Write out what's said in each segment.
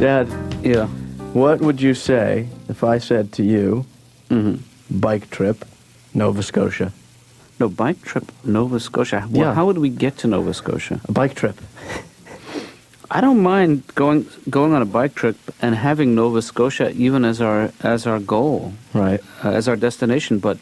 Dad, Yeah. what would you say if I said to you, Mm-hmm. bike trip, Nova Scotia? No, bike trip, Nova Scotia. Well, Yeah. how would we get to Nova Scotia? A bike trip. I don't mind going on a bike trip and having Nova Scotia even as our goal, Right. as our destination, but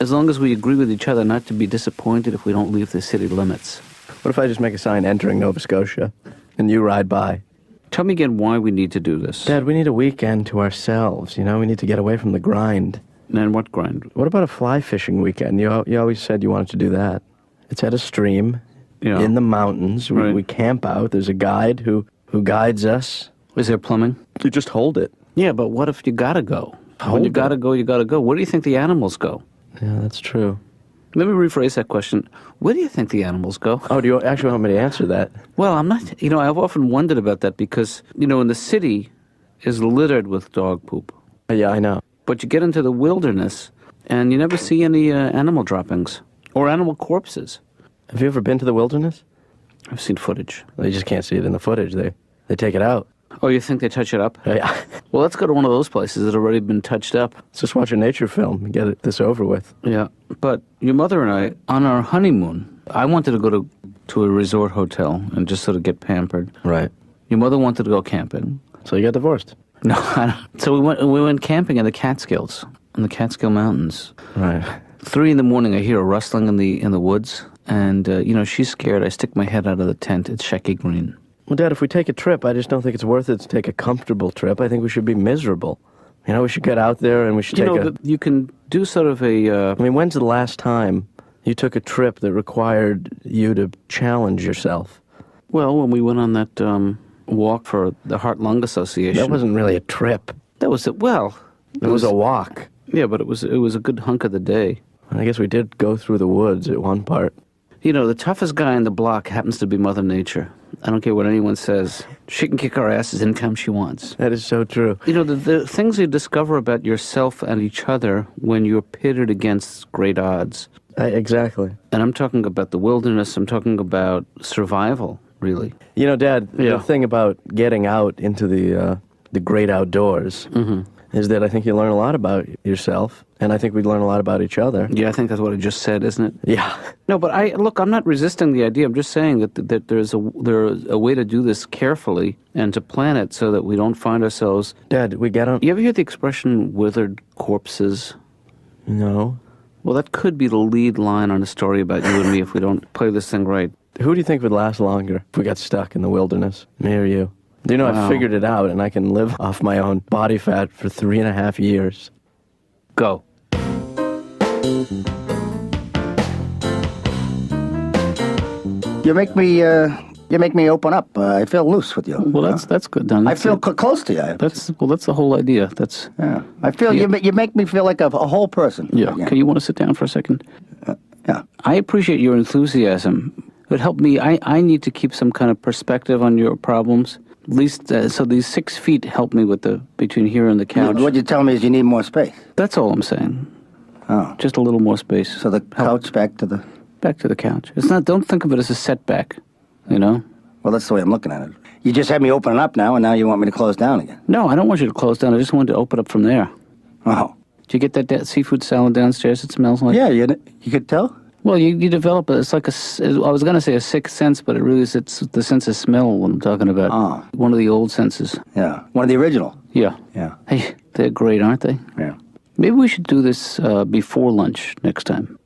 as long as we agree with each other not to be disappointed if we don't leave the city limits. What if I just make a sign entering Nova Scotia and you ride by? Tell me again why we need to do this. Dad, we need a weekend to ourselves, you know? We need to get away from the grind. And what grind? What about a fly fishing weekend? You always said you wanted to do that. It's at a stream in the mountains. We camp out. There's a guide who guides us. Is there plumbing? You just hold it. Yeah, but what if you gotta go? When you gotta go, you gotta go. Where do you think the animals go? Yeah, that's true. Let me rephrase that question. Where do you think the animals go? Oh, do you actually want me to answer that? Well, I'm not, I've often wondered about that because, in the city is littered with dog poop. Yeah, I know. But you get into the wilderness and you never see any animal droppings or animal corpses. Have you ever been to the wilderness? I've seen footage. Well, you just can't see it in the footage. They take it out. Oh, you think they touch it up? Yeah. Well, let's go to one of those places that have already been touched up. Let's just watch a nature film and get this over with. Yeah. But your mother and I, on our honeymoon, I wanted to go to a resort hotel and just sort of get pampered. Right. Your mother wanted to go camping. So you got divorced. No, I don't. So we went camping in the Catskills, in the Catskill Mountains. Right. 3 a.m, I hear a rustling in the woods, and she's scared. I stick my head out of the tent. It's Shecky Green. Well, Dad, if we take a trip, I just don't think it's worth it to take a comfortable trip. I think we should be miserable. We should get out there and we should You can do sort of a... when's the last time you took a trip that required you to challenge yourself? Well, when we went on that walk for the Heart-Lung Association. That wasn't really a trip. That was it. Well... It was a walk. Yeah, but it was a good hunk of the day. I guess we did go through the woods at one part. The toughest guy in the block happens to be Mother Nature. I don't care what anyone says. She can kick our asses anytime she wants. That is so true. The things you discover about yourself and each other when you're pitted against great odds. Exactly. And I'm talking about the wilderness. I'm talking about survival, really. Dad, the thing about getting out into the great outdoors is that I think you learn a lot about yourself, and I think we learn a lot about each other. Yeah, I think that's what I just said, isn't it? Yeah. No, but I'm not resisting the idea. I'm just saying that there's a way to do this carefully and to plan it so that we don't find ourselves... Dad, we get on... You ever hear the expression withered corpses? No. Well, that could be the lead line on a story about you and me if we don't play this thing right. Who do you think would last longer if we got stuck in the wilderness? Me or you? I figured it out, and I can live off my own body fat for 3.5 years. Go. You make me open up. I feel loose with you. Well, that's good, Don. I feel close to you. That's the whole idea. Yeah. I feel you make me feel like a whole person. Yeah. Can you want to sit down for a second? Yeah. I appreciate your enthusiasm. It would help me. I need to keep some kind of perspective on your problems. At least, so these 6 feet help me with between here and the couch. What you're telling me is you need more space. That's all I'm saying. Oh. Just a little more space. So the couch back to the... Back to the couch. It's not. Don't think of it as a setback, Well, that's the way I'm looking at it. You just had me open up now, and now you want me to close down again. No, I don't want you to close down. I just want to open up from there. Oh. Did you get that seafood salad downstairs? It smells like... Yeah, you could tell? Well, you develop it's like I was going to say a sixth sense, but it really is, it's the sense of smell what I'm talking about. Oh. One of the old senses. Yeah. One of the original. Yeah. Yeah. Hey, they're great, aren't they? Yeah. Maybe we should do this before lunch next time.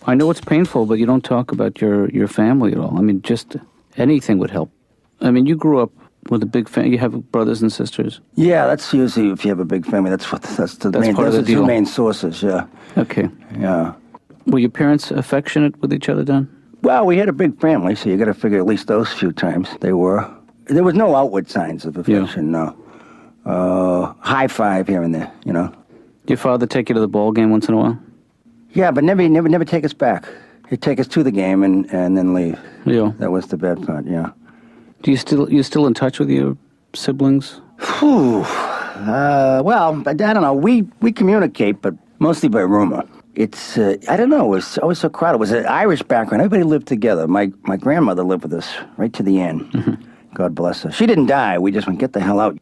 I know it's painful, but you don't talk about your family at all. Just anything would help. You grew up with a big family. You have brothers and sisters. Yeah, that's usually if you have a big family. That's the two main sources. Yeah. Okay. Yeah. Were your parents affectionate with each other, Don? Well, we had a big family, so you got to figure at least those few times they were. There was no outward signs of affection. Yeah. No. High five here and there. Did your father take you to the ball game once in a while? Yeah, but never take us back. He'd take us to the game and then leave. Yeah. That was the bad part. Yeah. Do you still in touch with your siblings? Whew. Well, I don't know. We communicate, but mostly by rumor. It's I don't know. It was always so crowded. It was an Irish background. Everybody lived together. My grandmother lived with us right to the end. Mm-hmm. God bless her. She didn't die. We just went, get the hell out.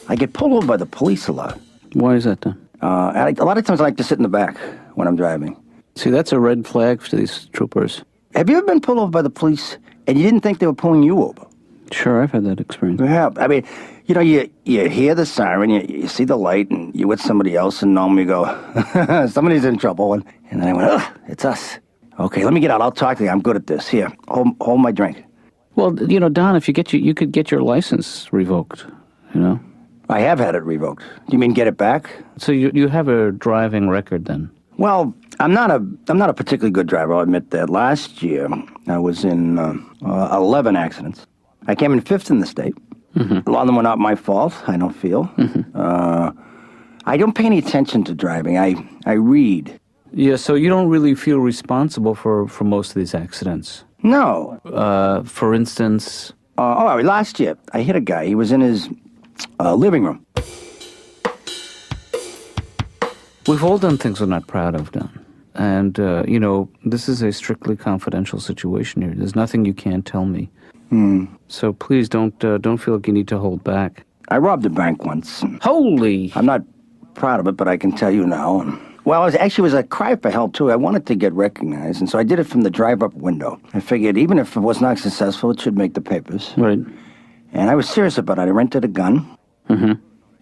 I get pulled over by the police a lot. Why is that, then? A lot of times I like to sit in the back when I'm driving. See, that's a red flag for these troopers. Have you ever been pulled over by the police and you didn't think they were pulling you over? Sure, I've had that experience. Yeah, I mean, you know, you hear the siren, you see the light, and you're with somebody else, and normally you go, somebody's in trouble. And then I went, ugh, it's us. Okay, let me get out. I'll talk to you. I'm good at this. Here, hold my drink. Well, you know, Don, if you could get your license revoked, you know? I have had it revoked. Do you mean get it back? So you have a driving record then? Well, I'm not a particularly good driver, I'll admit that. Last year, I was in 11 accidents. I came in 5th in the state. Mm-hmm. A lot of them were not my fault, I don't feel. Mm-hmm. I don't pay any attention to driving. I read. Yeah, so you don't really feel responsible for most of these accidents? No. For instance? Last year, I hit a guy. He was in his living room. We've all done things we're not proud of, Don. And, you know, this is a strictly confidential situation here. There's nothing you can't tell me. So please don't feel like you need to hold back. I robbed a bank once. Holy! I'm not proud of it, but I can tell you now. Well, it was a cry for help, too. I wanted to get recognized, and so I did it from the drive-up window. I figured even if it was not successful, it should make the papers. Right. And I was serious about it. I rented a gun. Mm-hmm.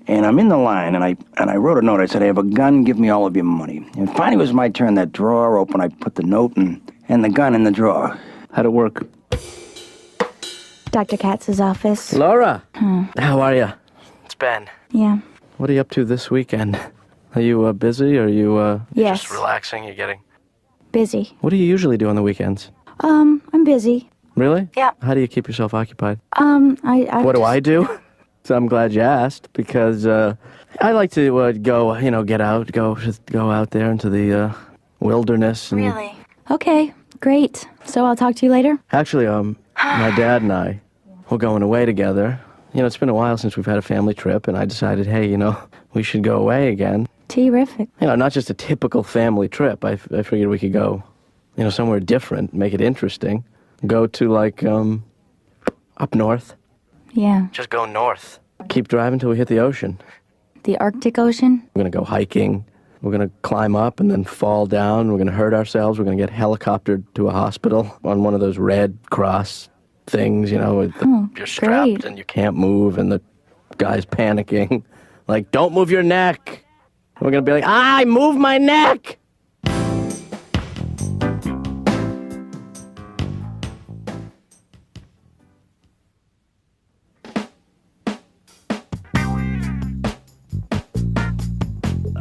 And I'm in the line, and I wrote a note. I said, I have a gun, give me all of your money. And finally it was my turn. That drawer opened. I put the note and the gun in the drawer. How'd it work? Dr. Katz's office. Laura! How are you? It's Ben. Yeah. What are you up to this weekend? Are you busy, or are you Yes. just relaxing? You're getting... Busy. What do you usually do on the weekends? I'm busy. Really? Yeah. How do you keep yourself occupied? What do I do? So I'm glad you asked, because I like to go, get out, go out there into the wilderness. And Really? Okay, great. So I'll talk to you later? Actually, my dad and I, we're going away together. You know, it's been a while since we've had a family trip, and I decided, hey, we should go away again. Terrific. Not just a typical family trip. I figured we could go, somewhere different, make it interesting. Go to, up north. Yeah. Just go north. Keep driving till we hit the ocean. The Arctic Ocean? We're going to go hiking. We're going to climb up and then fall down. We're going to hurt ourselves. We're going to get helicoptered to a hospital on one of those Red Cross things, you're strapped great. and you can't move, and the guy's panicking. Like, don't move your neck. And we're going to be like, I move my neck!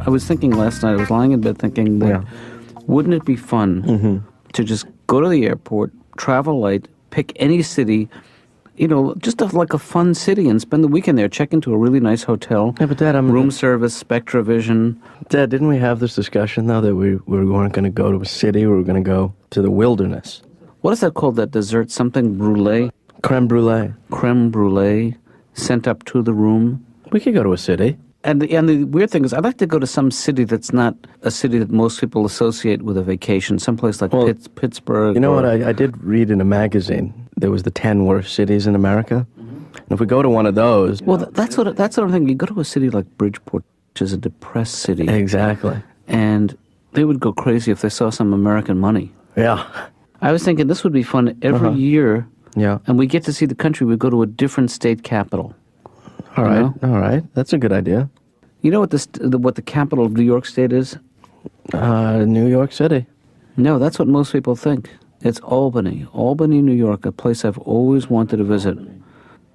I was thinking last night, I was lying in bed thinking that wouldn't it be fun to just go to the airport, travel light, pick any city, just like a fun city, and spend the weekend there, check into a really nice hotel. Yeah, but Dad, room service, SpectraVision. Dad, didn't we have this discussion, though, that we weren't going to go to a city, we were going to go to the wilderness? What is that called, that dessert? Something brulee? Creme brulee. Creme brulee, sent up to the room. We could go to a city. And the weird thing is, I'd like to go to some city that's not a city that most people associate with a vacation, someplace like Pittsburgh. You know what? I did read in a magazine, there was the 10 worst cities in America. And if we go to one of those... Well, that's what I'm thinking. You go to a city like Bridgeport, which is a depressed city. Exactly. And they would go crazy if they saw some American money. Yeah. I was thinking this would be fun every year. Yeah. And we get to see the country. We go to a different state capital. All right. That's a good idea. You know what the capital of New York State is? New York City. No, that's what most people think. It's Albany. Albany, New York, a place I've always wanted to visit.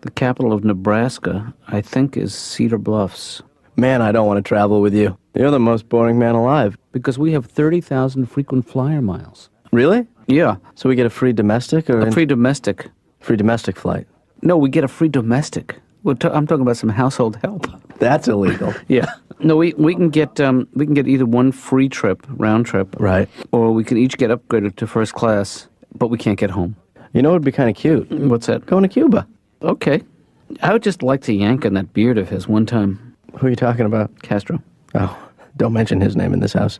The capital of Nebraska, I think, is Cedar Bluffs. Man, I don't want to travel with you. You're the most boring man alive. Because we have 30,000 frequent flyer miles. Really? Yeah. So we get a free domestic? Or free domestic. Free domestic flight? No, we get a free domestic. I'm talking about some household help. That's illegal. Yeah. No, we can get either one free trip, round trip, right, or we can each get upgraded to first class, but we can't get home. You know what would be kind of cute? What's that? Going to Cuba. Okay. I would just like to yank on that beard of his one time. Who are you talking about? Castro. Oh, don't mention his name in this house.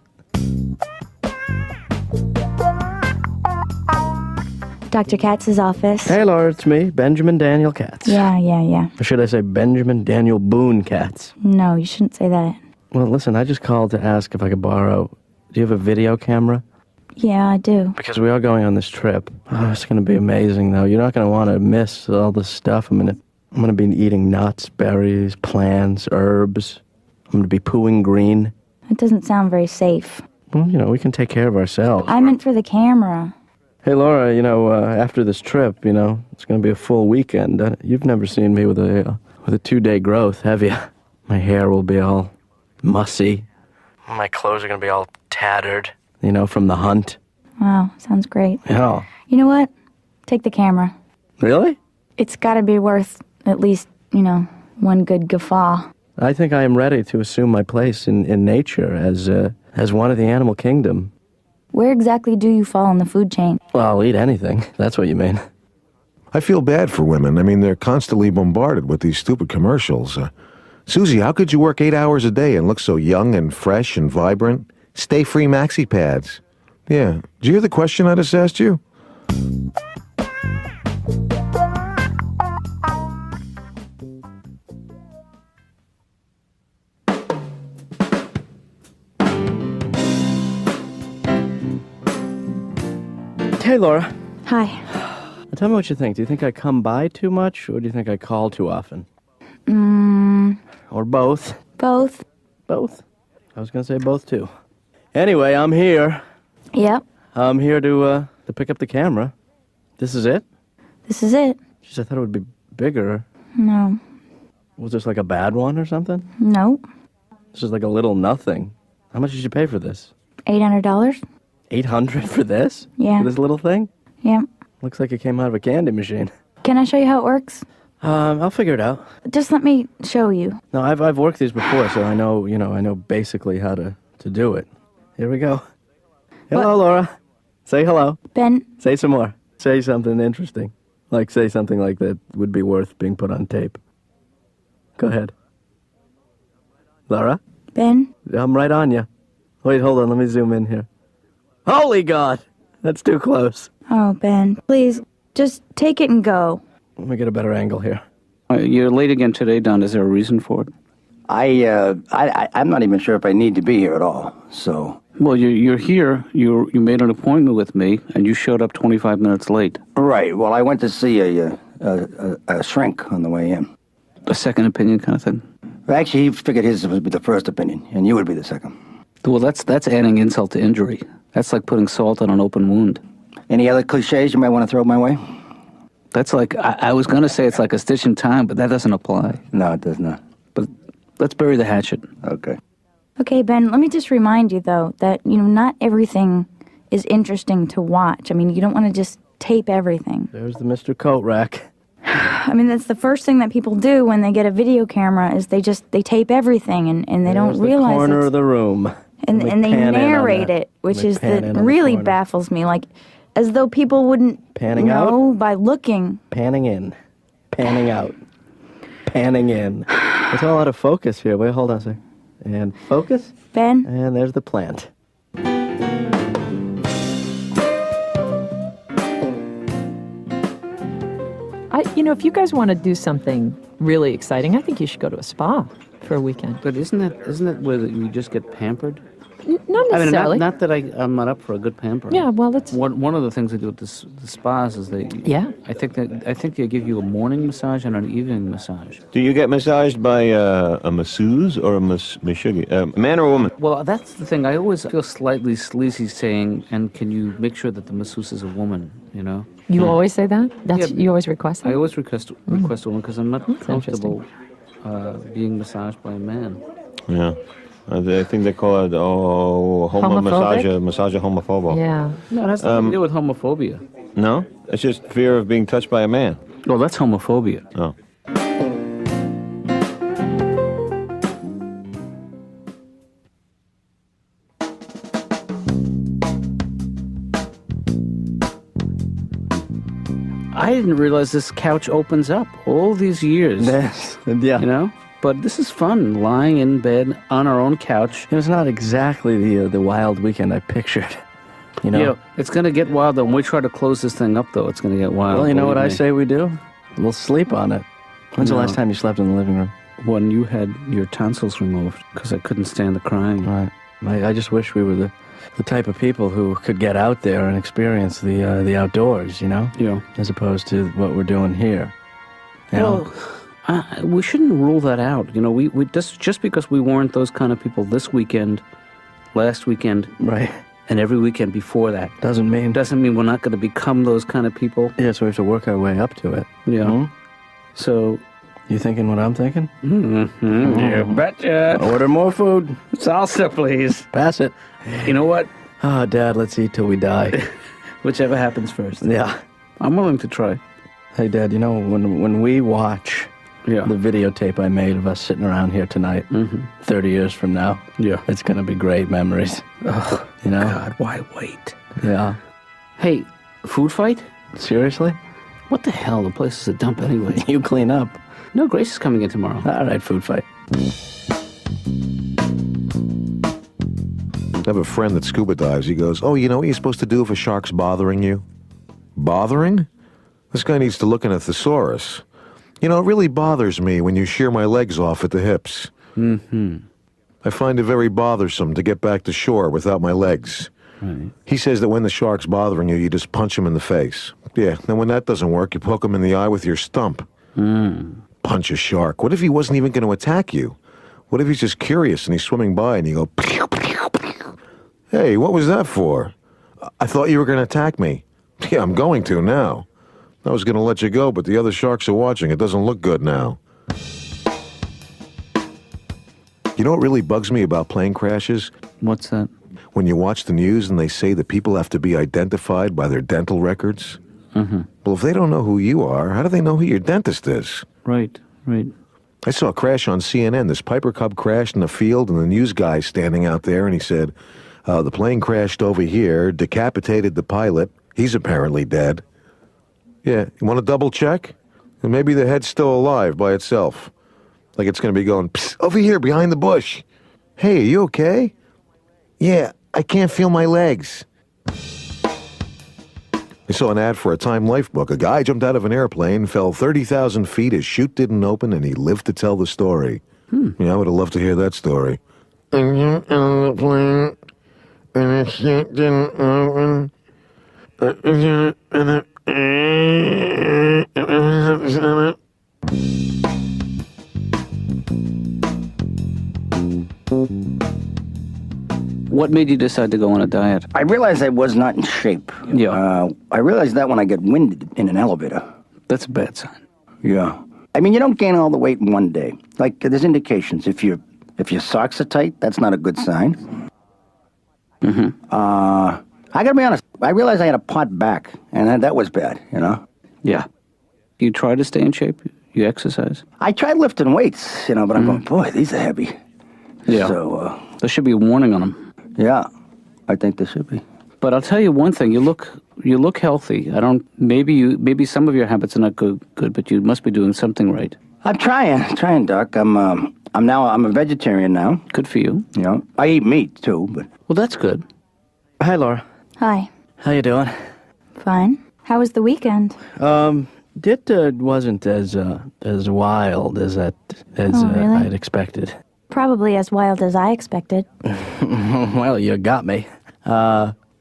Dr. Katz's office. Hey, Laura, it's me, Benjamin Daniel Katz. Yeah. Or should I say Benjamin Daniel Boone Katz? No, you shouldn't say that. Well, listen, I just called to ask if I could borrow... Do you have a video camera? Yeah, I do. Because we are going on this trip. Oh, it's going to be amazing, though. You're not going to want to miss all this stuff. I'm going to be eating nuts, berries, plants, herbs. I'm going to be pooing green. It doesn't sound very safe. Well, we can take care of ourselves. I meant for the camera. Hey, Laura, after this trip, it's going to be a full weekend. You've never seen me with a 2-day growth, have you? My hair will be all mussy. My clothes are going to be all tattered, from the hunt. Wow, sounds great. Yeah. You know what? Take the camera. Really? It's got to be worth at least, one good guffaw. I think I am ready to assume my place in nature as one of the animal kingdom. Where exactly do you fall in the food chain? Well, I'll eat anything. That's what you mean. I feel bad for women. I mean, they're constantly bombarded with these stupid commercials. Susie, how could you work 8 hours a day and look so young and fresh and vibrant? Stay-free maxi pads. Yeah. Did you hear the question I just asked you? Hey, Laura. Hi. Tell me what you think. Do you think I come by too much, or do you think I call too often? Or both? Both. Both. I was going to say both, too. Anyway, I'm here. Yep. I'm here to pick up the camera. This is it? This is it. Jeez, I thought it would be bigger. No. Was this like a bad one or something? No. This is like a little nothing. How much did you pay for this? $800? $800 for this? Yeah. For this little thing? Yeah. Looks like it came out of a candy machine. Can I show you how it works? I'll figure it out. Just let me show you. No, I've worked these before, so I know basically how to do it. Here we go. Hello, What? Laura. Say hello. Ben, Say some more. Say something interesting. Like, say something like that would be worth being put on tape. Go ahead. Laura? Ben, I'm right on you. Wait, hold on. Let me zoom in here. Holy God! That's too close. oh, Ben, please, just take it and go. Let me get a better angle here. You're late again today, Don. Is there a reason for it? I'm not even sure if I need to be here at all, so... Well, you're here. You made an appointment with me, and you showed up 25 minutes late. Right, well, I went to see a shrink on the way in. A second opinion kind of thing? Actually, he figured his would be the first opinion, and you would be the second. Well, that's adding insult to injury. That's like putting salt on an open wound. Any other cliches you might want to throw my way? That's like, I was going to say it's like a stitch in time, but that doesn't apply. No, it does not. But let's bury the hatchet. Okay. Okay, Ben, let me just remind you, though, that, not everything is interesting to watch. I mean, you don't want to just tape everything. There's the Mr. Coat Rack. I mean, that's the first thing that people do when they get a video camera is they tape everything and they don't realize the corner it's... of the room. And they narrate it, which is that really baffles me. Like, as though people wouldn't Panning know out? by looking. Panning in. Panning out. Panning in. It's all out of focus here. Wait, hold on a second. And focus. Ben? And there's the plant. If you guys want to do something really exciting, I think you should go to a spa for a weekend. But isn't that where you just get pampered? Not I mean, necessarily. not that I'm not up for a good pampering. Yeah, well, that's... One of the things they do with the spas is Yeah. I think they give you a morning massage and an evening massage. Do you get massaged by a masseuse or a mashugi? A man or a woman? Well, that's the thing. I always feel slightly sleazy saying, and can you make sure that the masseuse is a woman, You always say that? Yeah. You always request that? I always request a woman because I'm not comfortable interesting. being massaged by a man. Yeah. I think they call it Homophobic? massage homophobo. Yeah. No, it has nothing to do with homophobia. No? It's just fear of being touched by a man. Well, that's homophobia. Oh. I didn't realize this couch opens up all these years. Yes. Yeah. But this is fun, lying in bed on our own couch. It was not exactly the wild weekend I pictured. You know? Yeah, it's going to get wild, though. When we try to close this thing up, though, it's going to get wild. Well, you know what I believe me. say we do? We'll sleep on it. When's the No. last time you slept in the living room? When you had your tonsils removed, because I couldn't stand the crying. Right. I just wish we were the type of people who could get out there and experience the outdoors, you know? Yeah. As opposed to what we're doing here. You know? Well, we shouldn't rule that out. You know, we just because we weren't those kind of people this weekend, last weekend, Right. and every weekend before that, Doesn't mean... doesn't mean we're not going to become those kind of people. Yeah, so we have to work our way up to it. Yeah. Hmm? So, You thinking what I'm thinking? you betcha. Order more food. Salsa, please. Pass it. You know what? Oh, Dad, let's eat till we die. Whichever happens first. Yeah. I'm willing to try. Hey, Dad, you know, when we watch Yeah. the videotape I made of us sitting around here tonight, 30 years from now, Yeah. it's going to be great memories. Oh, You know? God, why wait? Yeah. Hey, food fight? Seriously? What the hell? The place is a dump anyway. You clean up. No, Grace is coming in tomorrow. All right, food fight. I have a friend that scuba dives. He goes, oh, you know what you're supposed to do if a shark's bothering you? Bothering? This guy needs to look in a thesaurus. You know, it really bothers me when you shear my legs off at the hips. Mm-hmm. I find it very bothersome to get back to shore without my legs. Right. He says that when the shark's bothering you, you just punch him in the face. Yeah, then when that doesn't work, you poke him in the eye with your stump. Punch a shark. What if he wasn't even going to attack you? What if he's just curious and he's swimming by and you go, pew, pew, pew. Hey, what was that for? I thought you were going to attack me. Yeah, I'm going to now. I was going to let you go, but the other sharks are watching. It doesn't look good now. You know what really bugs me about plane crashes? What's that? When you watch the news and they say that people have to be identified by their dental records. Well, if they don't know who you are, how do they know who your dentist is? Right, right. I saw a crash on CNN. This Piper Cub crashed in a field, and the news guy's standing out there, and he said, the plane crashed over here, decapitated the pilot. He's apparently dead. Yeah, you want to double check? And maybe the head's still alive by itself. Like it's going to be going, psst, over here, behind the bush. Hey, are you okay? Yeah, I can't feel my legs. I saw an ad for a Time Life book. A guy jumped out of an airplane, fell 30,000 feet, his chute didn't open, and he lived to tell the story. Yeah, I would have loved to hear that story. And his chute didn't open. What made you decide to go on a diet? I realized I was not in shape. Yeah. I realized that when I get winded in an elevator. That's a bad sign. Yeah. I mean, you don't gain all the weight in one day. Like, there's indications. If your socks are tight, that's not a good sign. I gotta be honest. I realized I had a pot back, and that was bad, you know? Yeah. You try to stay in shape? You exercise? I tried lifting weights, you know, but I'm going, boy, these are heavy. Yeah. So, There should be a warning on them. yeah, I think there should be. But I'll tell you one thing: you look healthy. Maybe some of your habits are not good, but you must be doing something right. I'm trying, Doc. I'm a vegetarian now. Good for you. You know, I eat meat too, but Well, that's good. Hi, Laura. Hi. How you doing? Fine. How was the weekend? It wasn't as wild as really? I'd expected. Probably as wild as I expected. Well, you got me.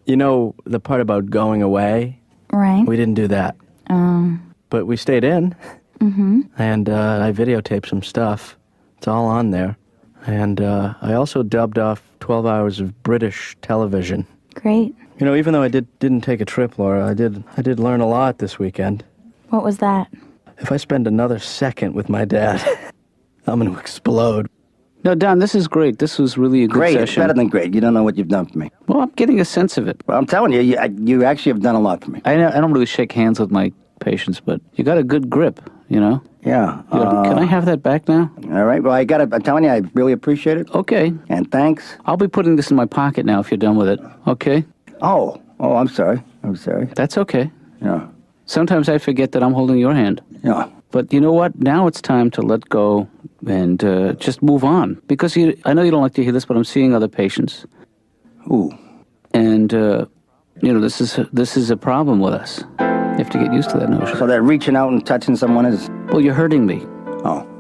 You know, the part about going away, Right. we didn't do that. But we stayed in. And I videotaped some stuff. It's all on there. And I also dubbed off 12 hours of British television. Great. You know, even though I didn't take a trip, Laura, I did learn a lot this weekend. What was that? If I spend another second with my dad, I'm going to explode. No, Don, this is great. This was really a good great. It's session. better than great. You don't know what you've done for me. Well, I'm getting a sense of it. Well, I'm telling you, you actually have done a lot for me. I don't really shake hands with my patients, but you got a good grip, you know? Yeah. Can I have that back now? All right. Well, I'm telling you, I really appreciate it. Okay. And thanks. I'll be putting this in my pocket now if you're done with it. Okay? Oh, I'm sorry. I'm sorry. That's okay. Yeah. Sometimes I forget that I'm holding your hand. Yeah. But you know what? Now it's time to let go and just move on. Because I know you don't like to hear this, but I'm seeing other patients. Ooh. And This is a problem with us. You have to get used to that notion. So that reaching out and touching someone is... Well, you're hurting me. Oh.